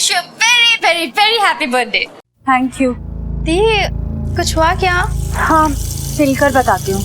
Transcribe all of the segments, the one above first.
Wish you very very very happy birthday. Thank you. दी कुछ हुआ क्या? हाँ, मिलकर बताती हूँ।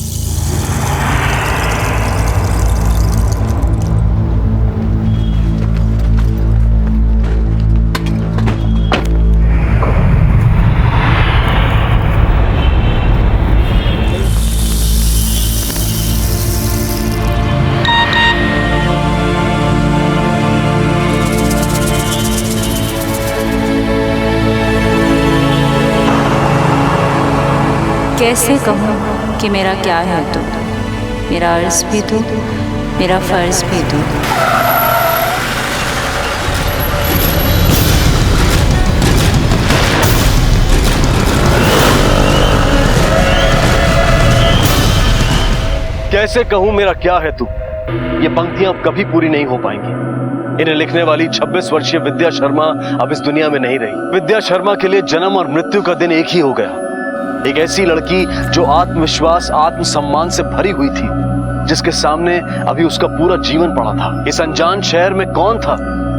कैसे कहूँ कि मेरा क्या है तू, मेरा अर्ज भी तू, मेरा फर्ज भी तू। कैसे कहूं मेरा क्या है तू, ये पंक्तियां अब कभी पूरी नहीं हो पाएंगी। इन्हें लिखने वाली 26 वर्षीय विद्या शर्मा अब इस दुनिया में नहीं रही। विद्या शर्मा के लिए जन्म और मृत्यु का दिन एक ही हो गया। एक ऐसी लड़की जो आत्मविश्वास आत्मसम्मान से भरी हुई थी, जिसके सामने अभी उसका पूरा जीवन पड़ा था। इस अनजान शहर में कौन था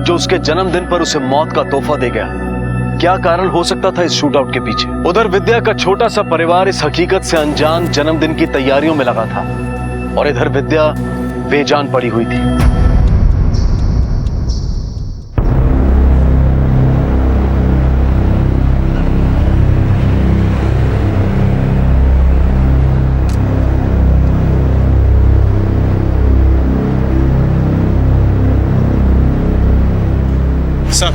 जो उसके जन्मदिन पर उसे मौत का तोहफा दे गया? क्या कारण हो सकता था इस शूटआउट के पीछे? उधर विद्या का छोटा सा परिवार इस हकीकत से अनजान जन्मदिन की तैयारियों में लगा था, और इधर विद्या बेजान पड़ी हुई थी। सर,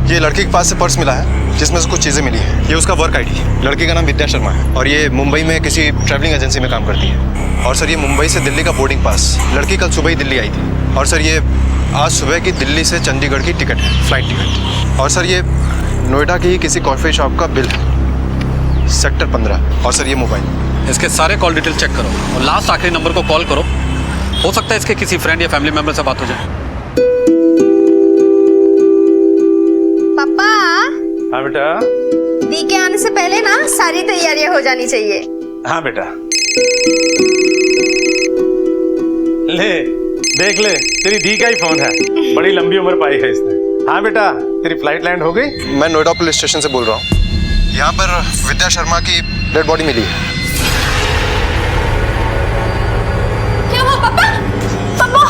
ये लड़की के पास से पर्स मिला है जिसमें से कुछ चीज़ें मिली हैं। ये उसका वर्क आईडी है। लड़की का नाम विद्या शर्मा है और ये मुंबई में किसी ट्रैवलिंग एजेंसी में काम करती है। और सर, ये मुंबई से दिल्ली का बोर्डिंग पास। लड़की कल सुबह ही दिल्ली आई थी। और सर, ये आज सुबह की दिल्ली से चंडीगढ़ की टिकट है, फ्लाइट टिकट। और सर, ये नोएडा की किसी कॉफ़ी शॉप का बिल है, सेक्टर 15। और सर, ये मोबाइल। इसके सारे कॉल डिटेल चेक करो और लास्ट आखिरी नंबर को कॉल करो। हो सकता है इसके किसी फ्रेंड या फैमिली मेंबर से बात हो जाए। पापा। हाँ बेटा। दी के आने से पहले ना सारी तैयारियां हो जानी चाहिए। हाँ बेटा। ले देख ले, तेरी दी का ही फोन है। बड़ी लंबी उम्र पाई है इसने। हाँ बेटा, तेरी फ्लाइट लैंड हो गई? मैं नोएडा पुलिस स्टेशन से बोल रहा हूँ। यहाँ पर विद्या शर्मा की डेड बॉडी मिली है। क्या हुआ पापा? पापा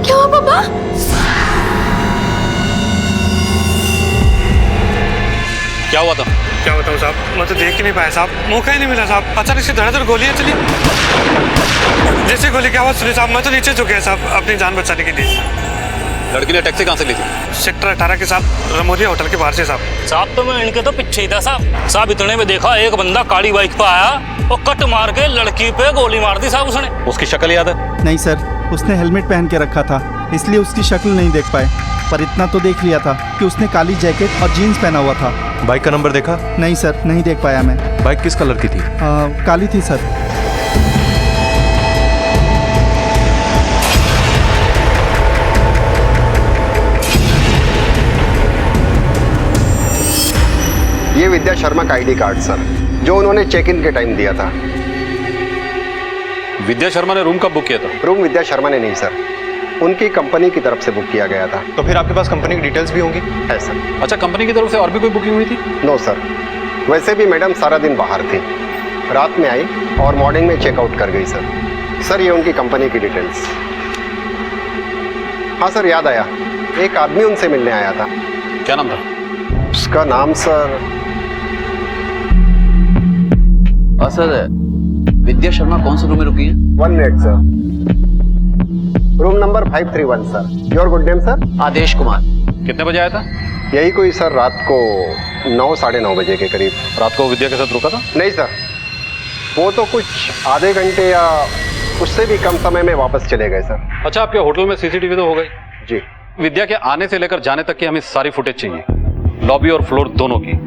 क्या हुआ पापा? क्या हुआ था? क्या बताऊँ साहब, मैं तो देख ही नहीं पाया साहब, मौका ही नहीं मिला साहब। अचानक से धड़ाधड़ गोलियां चली। जैसे गोली की आवाज सुनी साहब, मैं तो नीचे झुक गया साहब अपनी जान बचाने के लिए। लड़की ने टैक्सी कहाँ से ली थी? सेक्टर 18 के साथ रमोरिया होटल के बाहर से साहब। साहब तो मैं इनके तो पीछे ही था साहब इतने में देखा एक बंदा काली बाइक पे आया और कट मार के लड़की पे गोली मार दी साहब उसने। उसकी शक्ल याद है? नहीं सर, उसने हेलमेट पहन के रखा था, इसलिए उसकी शक्ल नहीं देख पाए। पर इतना तो देख लिया था कि उसने काली जैकेट और जीन्स पहना हुआ था। बाइक का नंबर देखा? नहीं सर, नहीं देख पाया मैं। बाइक किस कलर की थी? काली थी सर। ये विद्या शर्मा का आईडी कार्ड सर, जो उन्होंने चेक इन के टाइम दिया था। विद्या शर्मा ने रूम कब बुक किया था? रूम विद्या शर्मा ने नहीं सर, उनकी कंपनी की तरफ से बुक किया गया था। तो फिर आपके पास कंपनी की डिटेल्स भी होंगी? है सर। अच्छा, कंपनी की तरफ से और भी कोई बुकिंग हुई थी? नो सर, वैसे भी मैडम सारा दिन बाहर थी, रात में आई और मॉर्निंग में चेकआउट कर गई सर। सर, ये उनकी कंपनी की डिटेल्स। हाँ सर, याद आया, एक आदमी उनसे मिलने आया था। क्या नाम था उसका? नाम सर सर, विद्या शर्मा कौन से रूम में रुकी है? 1 मिनट सर, रूम नंबर 531 सर। Your good name sir? Aadesh Kumar. कितने बजे आया था? यही कोई सर रात को 9 साढ़े 9 बजे के करीब। रात को विद्या के साथ रुका था? नहीं सर, वो तो कुछ आधे घंटे या उससे भी कम समय में वापस चले गए सर। अच्छा, आपके होटल में सीसीटीवी तो हो गई? जी। विद्या के आने से लेकर जाने तक की हमें सारी फुटेज चाहिए, लॉबी और फ्लोर दोनों की।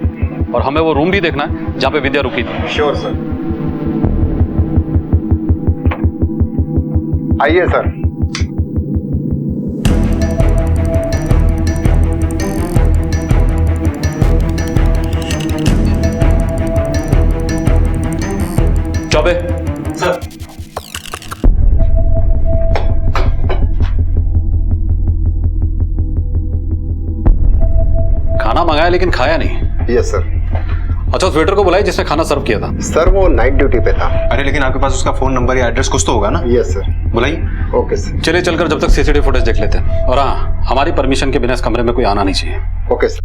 और हमें वो रूम भी देखना है जहाँ पे विद्या रुकी थी। Sure sir. आइए सर। चौबे सर। खाना मंगाया लेकिन खाया नहीं। Yes sir. अच्छा, उस वेटर को बुलाइए जिसने खाना सर्व किया था। सर वो नाइट ड्यूटी पे था। अरे लेकिन आपके पास उसका फोन नंबर या एड्रेस कुछ तो होगा ना? Yes sir. बुलाइए। Okay sir. चलिए चलकर जब तक सीसीटीवी फुटेज देख लेते हैं। और हाँ, हमारी परमिशन के बिना इस कमरे में कोई आना नहीं चाहिए। Okay sir.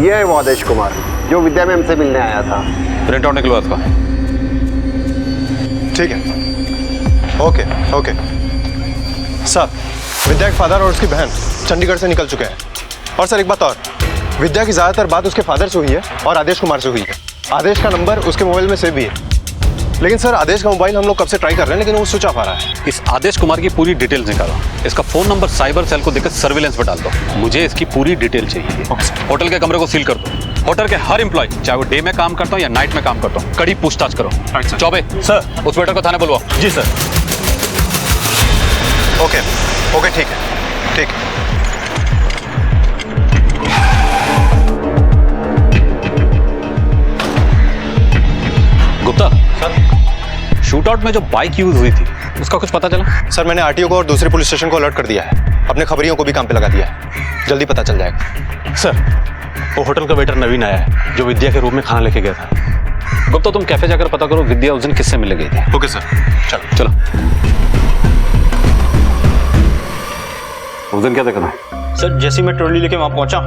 ये है वो आदेश कुमार जो विद्या मैम से मिलने आया था। प्रिंट आउट निकलवा इसका। ठीक है। Okay okay. सर, विद्या के फादर और उसकी बहन चंडीगढ़ से निकल चुके हैं। और सर एक बात और, विद्या की ज्यादातर बात उसके फादर से हुई है और आदेश कुमार से हुई है। आदेश का नंबर उसके मोबाइल में सेव भी है। लेकिन सर आदेश का मोबाइल हम लोग कब से ट्राई कर रहे हैं लेकिन वो स्विच ऑफ आ रहा है। इस आदेश कुमार की पूरी डिटेल्स निकालो। इसका फोन नंबर साइबर सेल को देकर सर्विलेंस पे डाल दो। मुझे इसकी पूरी डिटेल चाहिए। होटल के कमरे को सील कर दो। होटल के हर एम्प्लॉय, चाहे वो डे में काम करता हो या नाइट में काम करता हो, कड़ी पूछताछ करो। चौबे सर, उस वेटर को थाने बुलवाओ। जी सर। ओके ओके, ठीक है ठीक है। गुप्ता सर, शूटआउट में जो बाइक यूज हुई थी उसका कुछ पता चला? सर मैंने आरटीओ को और दूसरे पुलिस स्टेशन को अलर्ट कर दिया है। अपने खबरियों को भी काम पे लगा दिया है। जल्दी पता चल जाएगा। सर, वो होटल का वेटर नवीन आया है जो विद्या के रूम में खाना लेके गया था। गुप्ता, तुम कैफे जाकर पता करो विद्या उस दिन किससे मिलने गई थी। Okay sir. चलो चलो। उस दिन क्या देखा था? सर, जैसे मैं ट्रॉली लेके वहां पहुंचा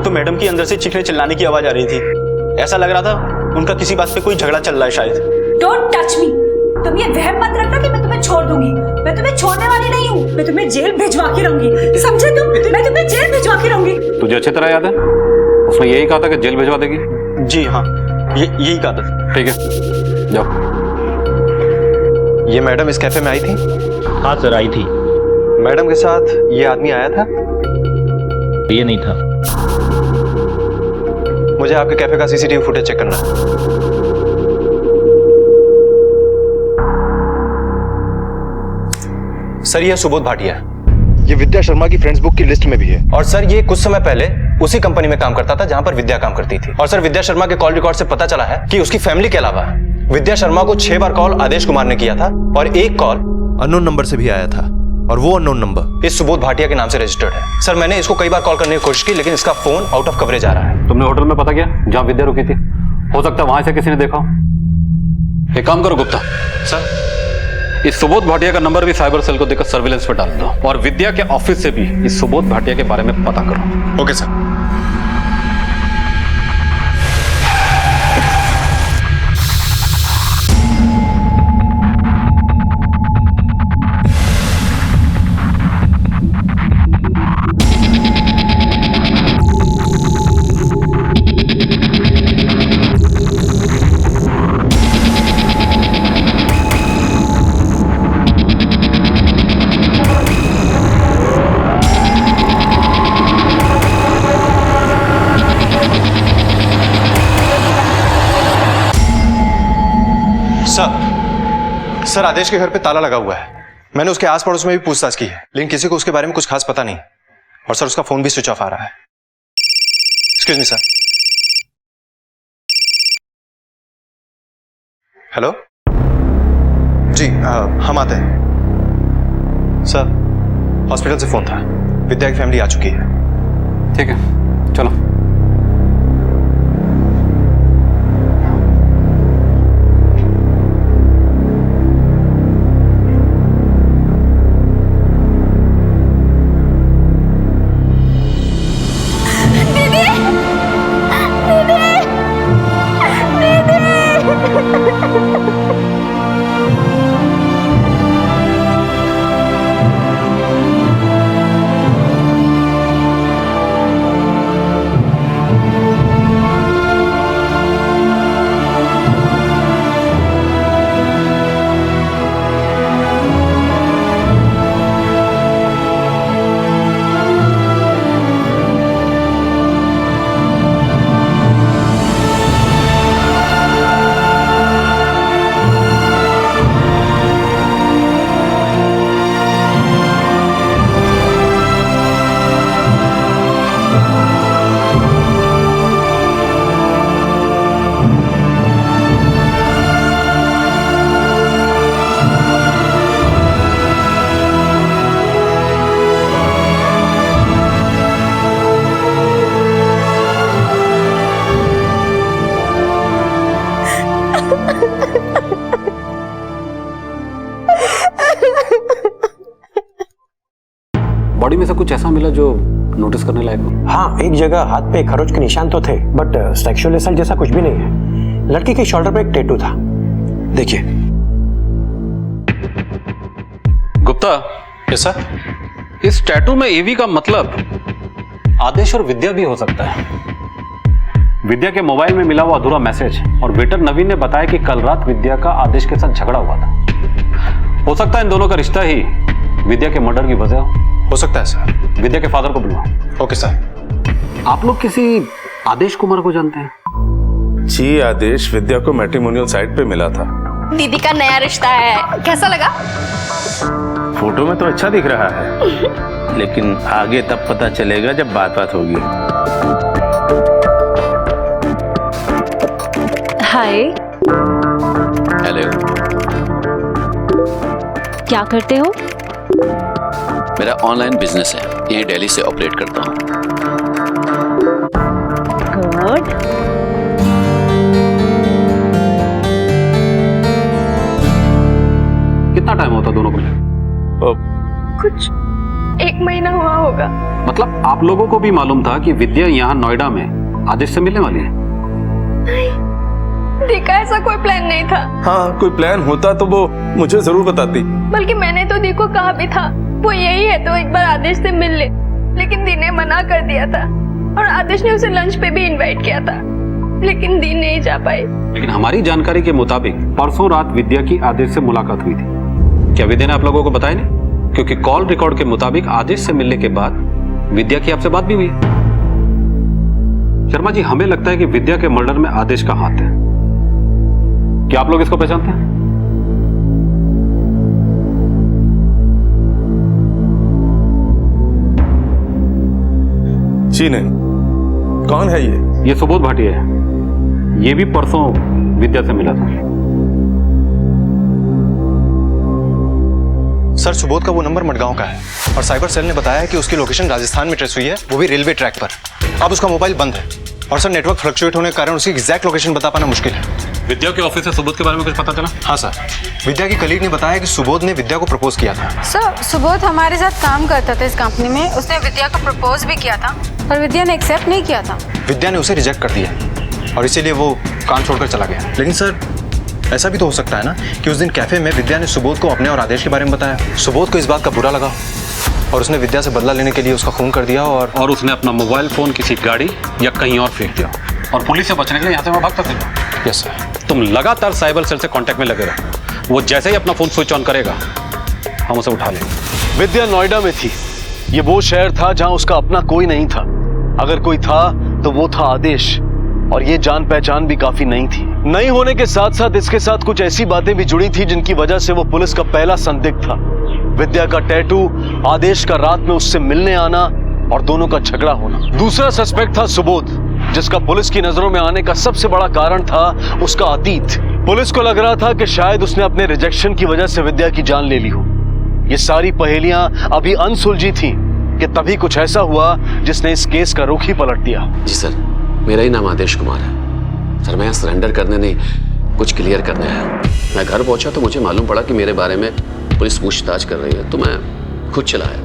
तो मैडम की अंदर से चीखने चिल्लाने की आवाज आ रही थी। ऐसा लग रहा था उनका किसी बात पे कोई झगड़ा चल रहा है शायद। Don't touch me. तुम ये वहम मत रखना कि मैं तुम्हें छोड़ दूंगी। मैं तुम्हें छोड़ने वाली नहीं हूँ। मैं तुम्हें जेल भिजवा के रहूंगी, समझे तुम? मैं तुम्हें जेल भिजवा के रहूंगी। तुझे अच्छी तरह याद है उसने यही कहा था कि जेल भिजवा देगी? जी हाँ, यही कहा था। ठीक है, जाओ। ये मैडम इस कैफे में आई थी? हाँ सर, आई थी। मैडम के साथ ये आदमी आया था? ये नहीं था। मुझे आपके कैफे का सीसीटीवी फुटेज चेक करना है। सर ये सुबोध भाटिया, ये विद्या शर्मा की फ्रेंड्स बुक की लिस्ट में भी है। और सर ये कुछ समय पहले उसी कंपनी में काम करता था जहां पर विद्या काम करती थी। और सर विद्या शर्मा के कॉल रिकॉर्ड से पता चला है कि उसकी फैमिली के अलावा विद्या शर्मा को 6 बार कॉल आदेश कुमार ने किया था और एक कॉल अननोन नंबर से भी आया था। और वो अननोन नंबर इस सुबोध भाटिया के नाम से रजिस्टर्ड है। सर मैंने इसको कई बार कॉल करने की कोशिश की लेकिन इसका फोन आउट ऑफ कवरेज आ रहा है। तुमने होटल में पता किया जहां विद्या रुकी थी? हो सकता है वहां से किसी ने देखा। एक काम करो गुप्ता सर, इस सुबोध भाटिया का नंबर भी साइबर सेल को देकर सर्विलेंस पे डाल दो और विद्या के ऑफिस से भी इस सुबोध भाटिया के बारे में पता करो। Okay sir. सर आदेश के घर पे ताला लगा हुआ है। मैंने उसके आस पड़ोस में भी पूछताछ की है लेकिन किसी को उसके बारे में कुछ खास पता नहीं। और सर उसका फोन भी स्विच ऑफ आ रहा है। Excuse me sir. हेलो जी, हम आते हैं। सर हॉस्पिटल से फोन था, विद्या की फैमिली आ चुकी है। ठीक है चलो। कुछ ऐसा मिला जो नोटिस करने लायक हो? हाँ, एक जगह हाथ पे खरोच के निशान तो थे, बट सेक्सुअल असल्ट जैसा कुछ भी नहीं है। लड़की के शोल्डर पे एक टैटू था, देखिए। Gupta, yes sir. इस टैटू में एवी का मतलब आदेश और विद्या भी हो सकता है। विद्या के मोबाइल में मिला हुआ अधूरा मैसेज और वेटर नवीन ने बताया कि कल रात विद्या का आदेश के साथ झगड़ा हुआ था। हो सकता है इन दोनों का रिश्ता ही विद्या के मर्डर की वजह हो सकता है सर। विद्या के फादर को बुलवाओ। Okay sir. आप लोग किसी आदेश कुमार को जानते हैं? जी, आदेश विद्या को मैट्रिमोनियल साइट पे मिला था। दीदी का नया रिश्ता है, कैसा लगा? फोटो में तो अच्छा दिख रहा है, लेकिन आगे तब पता चलेगा जब बात होगी। हाय। हेलो। क्या करते हो? मेरा ऑनलाइन बिजनेस है, यही दिल्ली से ऑपरेट करता हूँ। गुड। कितना टाइम होता दोनों को? कुछ 1 महीना हुआ होगा। मतलब आप लोगों को भी मालूम था कि विद्या यहाँ नोएडा में आदेश से मिलने वाली है? नहीं, देखा ऐसा कोई प्लान नहीं था। हाँ, कोई प्लान होता तो वो मुझे जरूर बताती। बल्कि मैंने तो दी को कहा भी था वो यही है तो एक बार आदेश से मिल ले, लेकिन दी ने मना कर दिया था और आदेश ने उसे लंच पे भी इनवाइट किया था, लेकिन दी नहीं जा पाई। लेकिन हमारी जानकारी के मुताबिक परसों रात विद्या की आदेश से मुलाकात हुई थी। क्या विद्या ने आप लोगों को बताया नहीं? क्योंकि कॉल रिकॉर्ड के मुताबिक आदेश से मिलने के बाद विद्या की आपसे बात भी हुई। शर्मा जी, हमें लगता है कि विद्या के मर्डर में आदेश का हाथ है। क्या आप लोग इसको पहचानते हैं? जी नहीं। कौन है ये? ये सुबोध भाटिया है। ये भी परसों विद्या से मिला था। सर, सुबोध का वो नंबर मडगांव का है और साइबर सेल ने बताया कि उसकी लोकेशन राजस्थान में ट्रेस हुई है, वो भी रेलवे ट्रैक पर। अब उसका मोबाइल बंद है और सर नेटवर्क फ्लक्चुएट होने के कारण उसकी एग्जैक्ट लोकेशन बता पाना मुश्किल है। विद्या के ऑफिस से सुबोध के बारे में कुछ पता चला? हाँ सर, विद्या की कलीग ने बताया कि सुबोध ने विद्या को प्रपोज किया था। सर, सुबोध हमारे साथ काम करता था इस कंपनी में। उसने विद्या को प्रपोज भी किया था, पर विद्या ने एक्सेप्ट नहीं किया था। विद्या ने उसे रिजेक्ट कर दिया और इसीलिए वो काम छोड़कर चला गया। लेकिन सर, ऐसा भी तो हो सकता है ना कि उस दिन कैफे में विद्या ने सुबोध को अपने और आदेश के बारे में बताया। सुबोध को इस बात का बुरा लगा और उसने विद्या से बदला लेने के लिए उसका खून कर दिया और उसने अपना मोबाइल फोन किसी गाड़ी या कहीं और फेंक दिया और पुलिस से बचने के लिए यहाँ से मैं भागता था। Yes sir. तुम लगातार साइबर सेल से कांटेक्ट में लगे रहो। वो जैसे ही अपना फोन स्विच ऑन करेगा हम उसे उठा लेंगे। विद्या नोएडा में थी। ये वो शहर था जहां उसका अपना कोई नहीं था। अगर कोई था तो वो था आदेश, और ये जान पहचान भी काफी नहीं थी। नहीं होने के साथ साथ इसके साथ कुछ ऐसी बातें भी जुड़ी थी जिनकी वजह से वो पुलिस का पहला संदिग्ध था। विद्या का टैटू, आदेश का रात में उससे मिलने आना और दोनों का झगड़ा होना। दूसरा सस्पेक्ट था सुबोध, जिसका पुलिस की नजरों में आने का सबसे बड़ा कारण था उसका अतीत। पुलिस को लग रहा था कि शायद उसने अपने रिजेक्शन की वजह से विद्या की जान ले ली हो। ये सारी पहेलियां अभी अनसुलझी थी कि तभी कुछ ऐसा हुआ जिसने इस केस का रुख ही पलट दिया। जी सर, मेरा ही नाम आदेश कुमार है सर। मैं यहाँ सरेंडर करने नहीं, कुछ क्लियर करने आया। मैं घर पहुंचा तो मुझे मालूम पड़ा कि मेरे बारे में पुलिस पूछताछ कर रही है, तो मैं खुद चला आया।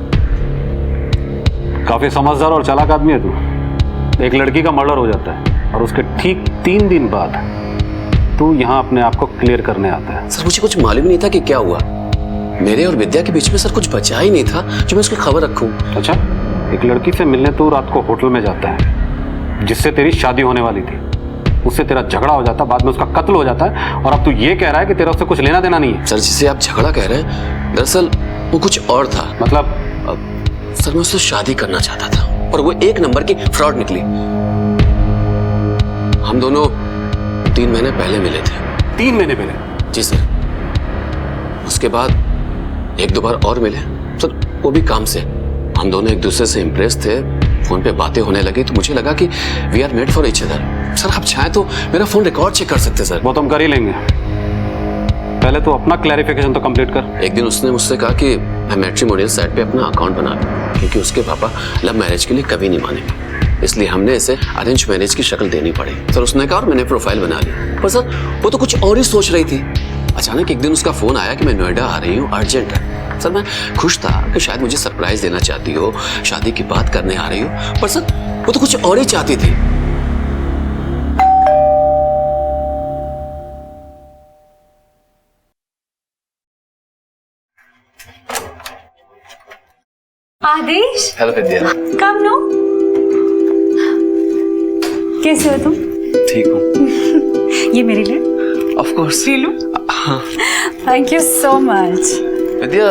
काफी समझदार और चालाक आदमी है तू। एक लड़की का मर्डर हो जाता है और उसके ठीक 3 दिन बाद तू यहाँ अपने आप को क्लियर करने आता है। सर, मुझे कुछ मालूम नहीं था कि क्या हुआ। मेरे और विद्या के बीच में सर कुछ बचा ही नहीं था जो मैं उसकी खबर रखूं। अच्छा, एक लड़की से मिलने तू रात को होटल में जाता है जिससे तेरी शादी होने वाली थी। उससे तेरा झगड़ा हो जाता, बाद में उसका कत्ल हो जाता है और अब तू ये कह रहा है कि तेरा उससे कुछ लेना देना नहीं है। सर, जिसे आप झगड़ा कह रहे हैं दरअसल वो कुछ और था। मतलब? सर, मैं उससे शादी करना चाहता था और वो एक नंबर की फ्रॉड निकली। हम दोनों 3 महीने पहले मिले थे। 3 महीने पहले? जी सर। उसके बाद 1-2 बार और मिले सर, वो भी काम से। हम दोनों एक दूसरे से इम्प्रेस थे, फोन पे बातें होने लगी तो मुझे लगा कि we are made for each other. Sir, आप चाहें तो मेरा फोन रिकॉर्ड चेक कर सकते सर। वो तो हम कर ही लेंगे, पहले तो अपना क्लैरिफिकेशन तो कंप्लीट कर। एक दिन उसने मुझसे कहा कि मैं मैट्रिमोनियल साइट पे अपना अकाउंट बना लूं, क्योंकि उसके पापा लव मैरिज के लिए कभी नहीं मानेंगे, इसलिए हमने इसे अरेंज मैरिज की शक्ल देनी पड़ी। सर, उसने कहा और मैंने प्रोफाइल बना ली। पर सर, वो तो कुछ और ही सोच रही थी। अचानक एक दिन उसका फोन आया कि मैं नोएडा आ रही हूँ, अर्जेंट है। सर मैं खुश था कि शायद मुझे सरप्राइज देना चाहती हो, शादी की बात करने आ रही हो, पर सर वो तो कुछ और ही चाहती थी। आदेश, हेलो विद्या। कम नो। कैसे हो तुम? ठीक हूँ। ये मेरे लिए ऑफ कोर्स। ले लो। Thank you so much. Vidya,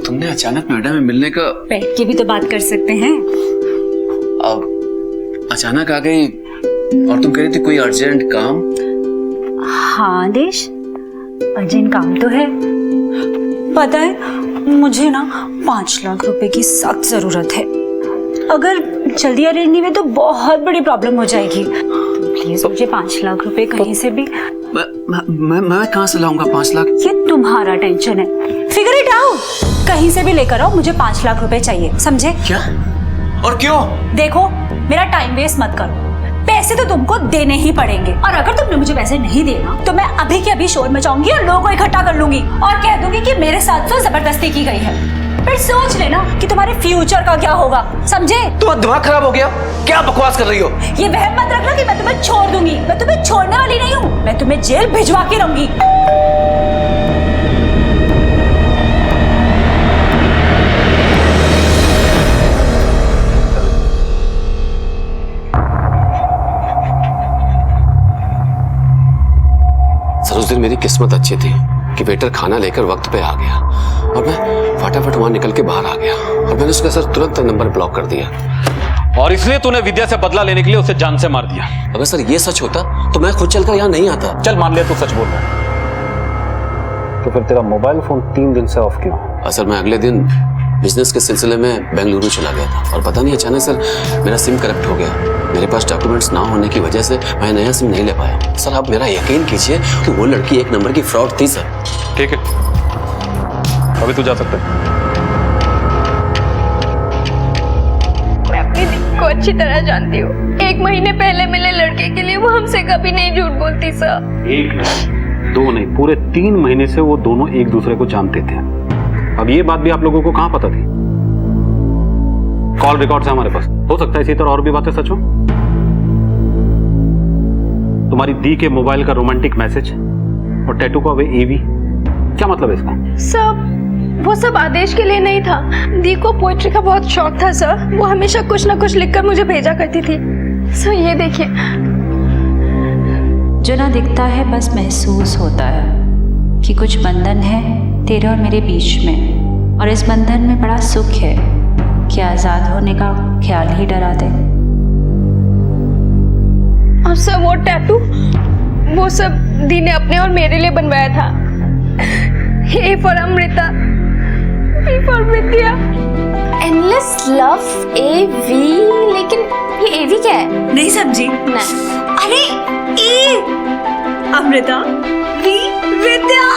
तुमने अचानक नोएडा में मिलने का, बैठ के भी तो बात कर सकते हैं। अब अचानक आ गई और तुम कह रही थी कोई अर्जेंट काम। हाँ आदेश, अर्जेंट काम तो है। पता है मुझे ना 5 लाख रुपए की सख्त जरूरत है। अगर जल्दी अरेंज नहीं हुए तो बहुत बड़ी प्रॉब्लम हो जाएगी। तो प्लीज मुझे 5 लाख रुपए कहीं से भी। मैं कहाँ से लाऊंगा 5 लाख? ये तुम्हारा टेंशन है, फिगर इट आउट। कहीं से भी लेकर आओ, मुझे 5 लाख रुपए चाहिए, समझे? क्या और क्यों? देखो मेरा टाइम वेस्ट मत करो, पैसे तो तुमको देने ही पड़ेंगे। और अगर तुमने मुझे पैसे नहीं देना तो मैं अभी के अभी शोर मचाऊंगी और लोगों को इकट्ठा कर लूंगी और कह दूंगी कि मेरे साथ तो जबरदस्ती की गई है। फिर सोच लेना कि तुम्हारे फ्यूचर का क्या होगा, समझे? तुम्हारा दिमाग खराब हो गया? क्या बकवास कर रही हो? ये वहम मत रखना कि मैं तुम्हें छोड़ दूंगी। मैं तुम्हें छोड़ने वाली नहीं हूँ, मैं तुम्हें जेल भिजवा के रहूंगी। सर उस दिन मेरी किस्मत अच्छी थी कि वेटर खाना लेकर वक्त पे आ गया और मैं फटाफट वहां निकल के बाहर आ गया और मैंने उसका सर तुरंत नंबर ब्लॉक कर दिया। और इसलिए तूने विद्या से बदला लेने के लिए उसे जान से मार दिया। अगर सर ये सच होता तो मैं खुद चलकर यहाँ नहीं आता। चल मान लिया तू सच बोल रहा है, तो फिर तेरा मोबाइल फोन 3 दिन से ऑफ क्यों? सर मैं अगले दिन बिजनेस के सिलसिले में बेंगलुरु चला गया था और पता नहीं अचानक सर मेरा सिम करप्ट हो गया। मेरे पास डॉक्यूमेंट्स ना होने की वजह से मैं नया सिम नहीं ले पाया। सर आप मेरा यकीन कीजिए कि वो लड़की 1 नंबर की फ्रॉड थी सर। ठीक है, अभी तू जा सकता है। मैं अपनी दीदी को अच्छी तरह जानती हूँ। 1 महीने पहले मिले लड़के के लिए वो हमसे कभी नहीं झूठ बोलती सर। 1 नहीं 2 नहीं, पूरे 3 महीने से वो दोनों एक दूसरे को जानते थे। अब ये बात भी आप लोगों को कहाँ पता थी? कॉल रिकॉर्ड्स है हमारे पास, हो सकता है इसी तरह और भी बातें सच हो। तुम्हारी दी के मोबाइल का रोमांटिक मैसेज और टैटू का वे एवी, क्या मतलब है इसका? सब वो सब आदेश के लिए नहीं था। दी को पोएट्री का बहुत शौक था सर। वो हमेशा कुछ ना कुछ लिखकर मुझे भेजा करती थी। सर ये देखिए। जो ना दिखता है बस महसूस होता है कि कुछ बंधन है तेरे और मेरे बीच में, और इस बंधन में बड़ा सुख है कि आजाद होने का ख्याल ही डरा दे। और सर वो टैटू वो सब दी ने अपने और मेरे लिए बनवाया था। A for Amrita, B for Vidya. Endless love AV, लेकिन ये एवी क्या है? नहीं समझी? नहीं। अरे ए अमृता, बी विद्या।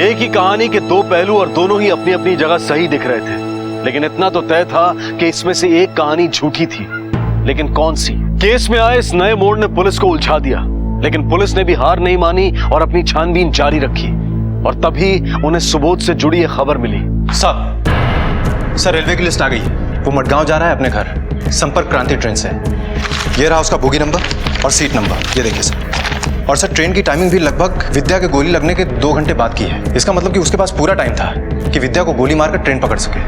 एक ही कहानी के 2 पहलू और दोनों ही अपनी अपनी जगह सही दिख रहे थे, लेकिन इतना तो तय था कि इसमें से एक कहानी झूठी थी। लेकिन कौन सी? केस में आए इस नए मोड़ ने पुलिस को उलझा दिया, लेकिन पुलिस ने भी हार नहीं मानी और अपनी छानबीन जारी रखी। और तभी उन्हें सुबोध से जुड़ी एक खबर मिली। सर रेलवे की लिस्ट आ गई है। वो मडगांव जा रहा है अपने घर, संपर्क क्रांति ट्रेन से। ये रहा उसका बोगी नंबर और सीट नंबर, ये देखिए सर। और सर ट्रेन की टाइमिंग भी लगभग विद्या के गोली लगने के 2 घंटे बाद की है। इसका मतलब कि उसके पास पूरा टाइम था कि विद्या को गोली मारकर ट्रेन पकड़ सके।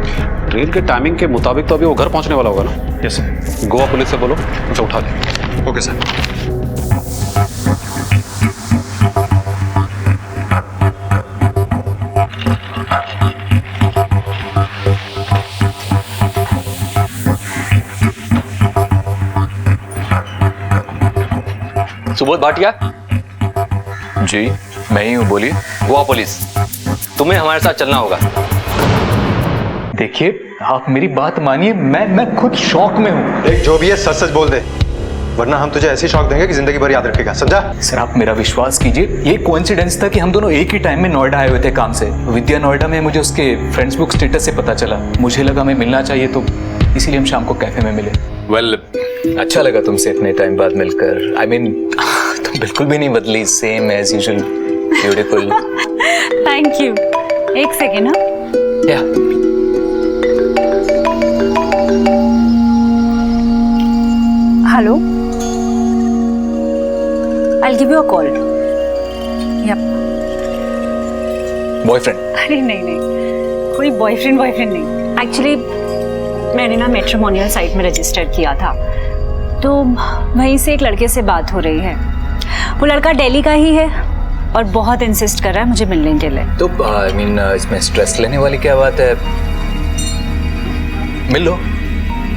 ट्रेन के टाइमिंग के मुताबिक तो अभी वो घर पहुंचने वाला होगा ना? Yes sir. गोवा पुलिस से बोलो उसे उठा ले। Okay sir. सुबोध भाटिया जी मैं ही हूँ, बोलिए। गोवा पुलिस, तुम्हें हमारे साथ चलना होगा। देखिए आप मेरी बात मानिए, मैं खुद शौक में हूँ। एक जो भी है सच सच बोल दे, वरना हम तुझे ऐसी शौक देंगे कि जिंदगी भर याद रखेगा, समझा? सर आप मेरा विश्वास कीजिए, ये कोइंसिडेंस था कि हम दोनों एक ही टाइम में नोएडा आए हुए थे काम से। विद्या नोएडा में, मुझे उसके फ्रेंड्स बुक स्टेटस से पता चला। मुझे लगा मैं मिलना चाहिए, तो इसीलिए हम शाम को कैफे में मिले। वेल अच्छा लगा तुमसे इतने टाइम बाद मिलकर। आई मीन तुम बिल्कुल भी नहीं बदली, same as usual, beautiful. Thank you. एक सेकेंड। या hello, I'll give you a call. Yep. Boyfriend? अरे नहीं, कोई बॉयफ्रेंड नहीं। एक्चुअली मैंने ना मैट्रिमोनियल साइट में रजिस्टर किया था, तो वहीं से एक लड़के से बात हो रही है। वो लड़का दिल्ली का ही है और बहुत इंसिस्ट कर रहा है मुझे मिलने के लिए। तो आई मीन इसमें स्ट्रेस लेने वाली क्या बात है, मिल लो।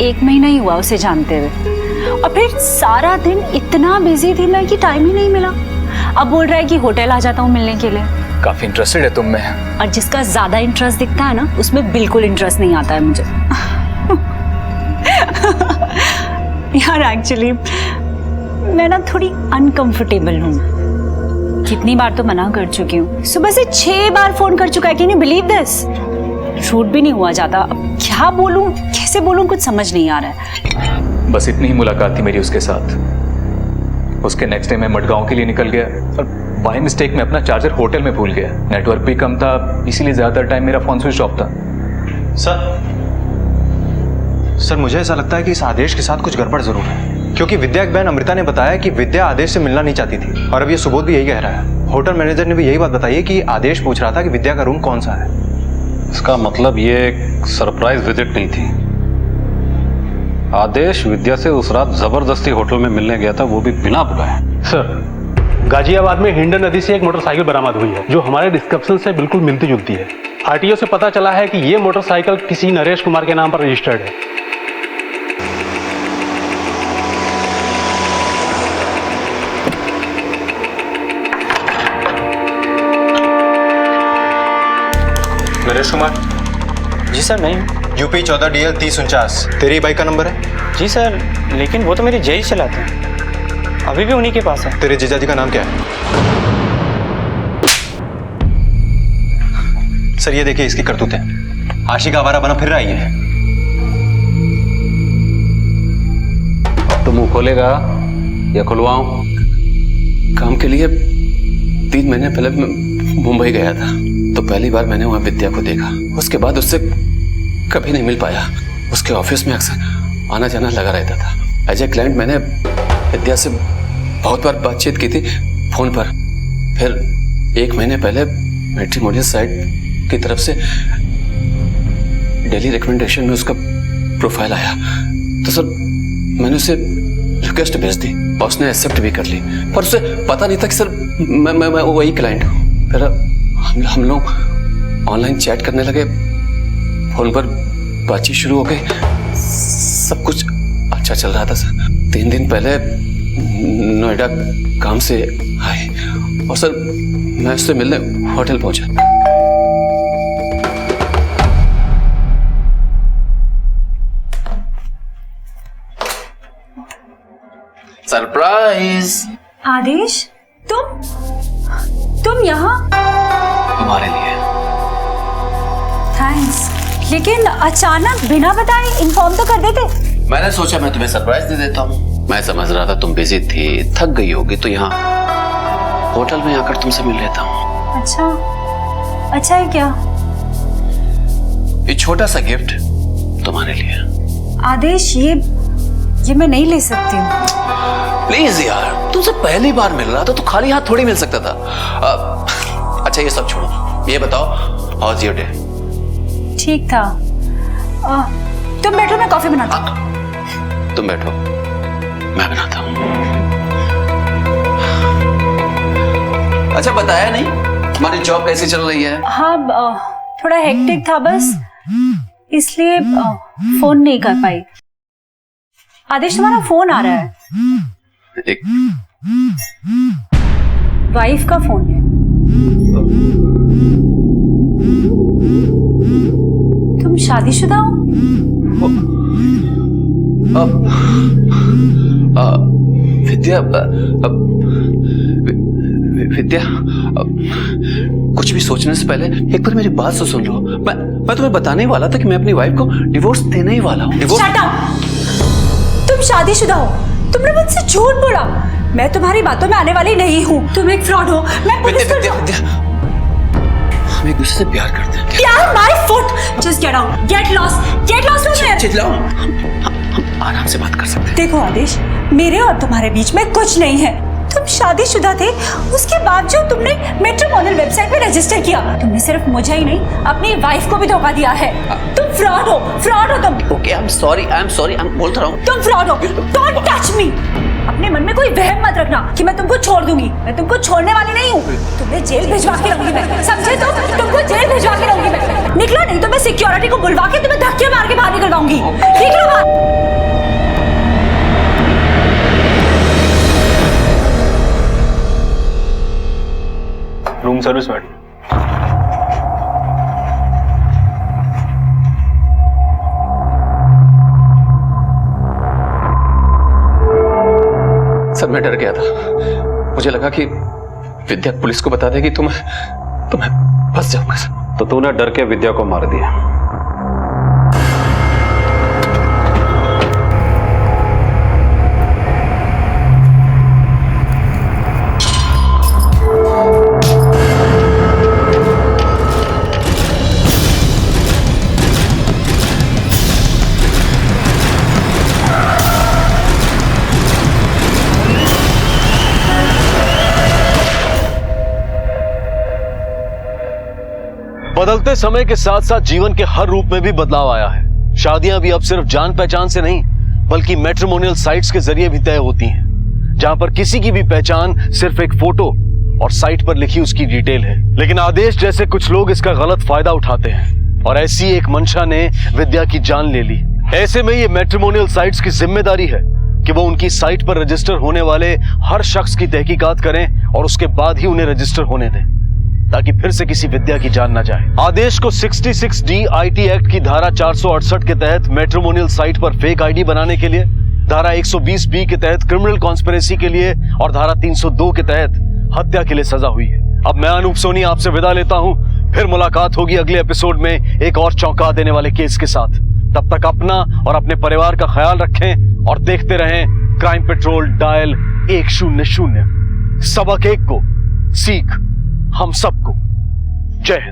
1 महीना ही हुआ उसे जानते हुए, और फिर सारा दिन इतना बिजी थी मैं कि टाइम ही नहीं मिला। अब बोल रहा है कि होटल आ जाता हूँ मिलने के लिए। काफी इंटरेस्टेड है तुम में। और जिसका ज्यादा इंटरेस्ट दिखता है ना, उसमें बिल्कुल इंटरेस्ट नहीं आता है मुझे। यार एक्चुअली मैं ना थोड़ी अनकंफर्टेबल हूँ। कितनी बार तो मना कर चुकी हूँ, सुबह से 6 बार फोन कर चुका है। Can you believe this? Shoot भी नहीं हुआ जाता। अब क्या बोलूँ, कैसे बोलूँ, कुछ समझ नहीं आ रहा है। बस इतनी ही मुलाकात थी मेरी उसके साथ। उसके नेक्स्ट डे मैं मडगांव के लिए निकल गया और बाय मिस्टेक में अपना चार्जर होटल में भूल गया। नेटवर्क भी कम था, इसीलिए ज्यादातर टाइम मेरा फोन स्विच ऑफ था। सर मुझे ऐसा लगता है कि इस आदेश के साथ कुछ गड़बड़ जरूर है, क्योंकि विद्या की बहन अमृता ने बताया कि विद्या आदेश से मिलना नहीं चाहती थी, और अब ये सुबोध भी यही कह रहा है। होटल मैनेजर ने भी यही बात बताई है कि आदेश पूछ रहा था कि विद्या का रूम कौन सा है। इसका मतलब ये एक सरप्राइज विजिट नहीं थी। आदेश विद्या से उस रात जबरदस्ती होटल में मिलने गया था, वो भी बिना बुलाए। सर गाजियाबाद में हिंडन नदी से एक मोटरसाइकिल बरामद हुई है, जो हमारे डिस्क्रिप्शन से बिल्कुल मिलती जुलती है। आरटीओ से पता चला है कि ये मोटरसाइकिल किसी नरेश कुमार के नाम पर रजिस्टर्ड है। नरेश कुमार? जी सर नहीं। यूपी 14 DL 3049 तेरी बाइक का नंबर है? जी सर, लेकिन वो तो मेरी जय चलाते हैं, अभी भी उन्हीं के पास है। तेरे जीजा जी का नाम क्या है? सर ये देखिए इसकी करतूतें। आशिक आवारा बना फिर रही है। तो मुंह खोलेगा या खुलवाऊं? काम के लिए 3 महीने पहले मैं मुंबई गया था, तो पहली बार मैंने वहां विद्या को देखा। उसके बाद उससे कभी नहीं मिल पाया। उसके ऑफिस में अक्सर आना जाना लगा रहता था। एज ए क्लाइंट मैंने विद्या से बहुत बार बातचीत की थी फोन पर। फिर 1 महीने पहले मैट्रिमोनियल साइट की तरफ से डेली रिकमेंडेशन में उसका प्रोफाइल आया, तो सर मैंने उसे रिक्वेस्ट भेज दी और उसने एक्सेप्ट भी कर ली, पर उसे पता नहीं था कि सर मैं वही क्लाइंट हूँ। फिर हम लोग ऑनलाइन चैट करने लगे, फोन पर बातचीत शुरू हो गई। सब कुछ अच्छा चल रहा था सर। 3 दिन पहले नोएडा काम से आए और सर मैं उससे मिलने होटल पहुंचा। सरप्राइज! आदेश, तुम यहाँ? तुम्हारे लिए। थैंक्स, लेकिन अचानक बिना बताए इन्फॉर्म तो कर देते। मैंने सोचा मैं तुम्हें सरप्राइज दे देता हूँ। मैं समझ रहा था तुम बिजी थी, थक गई होगी, तो यहाँ होटल में आकर तुमसे मिल लेता हूँ। अच्छा है क्या? ये छोटा सा गिफ्ट तुम्हारे लिए। आदेश, ये मैं नहीं ले सकती हूँ। प्लीज यार, तुमसे पहली बार मिल रहा था तो खाली हाथ थोड़ी मिल सकता था। अच्छा ये सब छोड़ो, ये बताओ हाउज योर डे? ठीक था। तुम बैठो, मैं कॉफी बनाता हूँ। तुम बैठो, मैं बनाता हूँ। अच्छा बताया नहीं तुम्हारी जॉब कैसी चल रही है? हाँ, थोड़ा हेक्टिक था बस, इसलिए फोन नहीं कर पाई। आदेश, तुम्हारा फोन आ रहा है। एक वाइफ का फोन है। तुम शादीशुदा हो? विद्या, विद्या, कुछ भी सोचने से पहले एक बार मेरी बात तो सुन लो। मैं तुम्हें बताने वाला था कि मैं अपनी वाइफ को डिवोर्स देने ही वाला हूँ। Shut up! शादीशुदा हो। तुमने मुझसे झूठ बोला। मैं तुम्हारी बातों में आने वाली नहीं हूँ। तुम एक फ्रॉड हो। मैं पुलिस को हम एक दूसरे से प्यार करते हैं। प्यार my foot. Just get out, get lost चिल्लाओ, हम आराम से बात कर सकते हैं। देखो आदेश, मेरे और तुम्हारे बीच में कुछ नहीं है। तुम शादीशुदा थे, उसके बावजूद तुमने मैट्रिमोनियल वेबसाइट पे रजिस्टर किया। तुमने सिर्फ मुझे ही नहीं, अपनी वाइफ को भी धोखा दिया है। तुम फ्रॉड हो तुम। ओके, आई एम सॉरी, बोलता रहा हूँ। तुम फ्रॉड हो। Don't touch me. अपने मन में कोई वहम मत रखना कि मैं तुमको छोड़ दूंगी। मैं तुमको छोड़ने वाली नहीं हूँ। तुम्हें जेल भिजवा के रहूंगी मैं, समझे? तुमको जेल भिजवा के रहूंगी मैं। निकलो, नहीं तो मैं सिक्योरिटी को बुलवा के तुम्हें धक्के मार के बाहर निकलवाऊंगी। निकलो बाहर। Room service madam. सर, मैं डर गया था। मुझे लगा कि विद्या पुलिस को बता देगी तो मैं फंस जाऊंगा सर। तो तूने डर के विद्या को मार दिया। बदलते समय के साथ साथ जीवन के हर रूप में भी बदलाव आया है। शादियां भी अब सिर्फ जान पहचान से नहीं, बल्कि मैट्रिमोनियल साइट्स के जरिए भी तय होती हैं, जहां पर किसी की भी पहचान सिर्फ एक फोटो और साइट पर लिखी उसकी डिटेल है। लेकिन आदेश जैसे कुछ लोग इसका गलत फायदा उठाते हैं और ऐसी एक मंशा ने विद्या की जान ले ली। ऐसे में ये मैट्रिमोनियल साइट्स की जिम्मेदारी है कि वो उनकी साइट पर रजिस्टर होने वाले हर शख्स की तहकीकात करें और उसके बाद ही उन्हें रजिस्टर होने दें, ताकि फिर से किसी विद्या की जान न जाए। आदेश को 66D IT एक्ट की धारा 468 के तहत मैट्रिमोनियल साइट पर फेक आईडी बनाने के लिए, धारा 120B के तहत क्रिमिनल कॉन्स्पिरेसी के लिए और धारा 302 के तहत हत्या के लिए सजा हुई है। अब मैं अनूप सोनी आपसे विदा लेता हूं। फिर मुलाकात होगी अगले एपिसोड में एक और चौंका देने वाले केस के साथ। तब तक अपना और अपने परिवार का ख्याल रखें और देखते रहें क्राइम पेट्रोल डायल 100। सबक एक को सीख हम सबको। जय हिंद।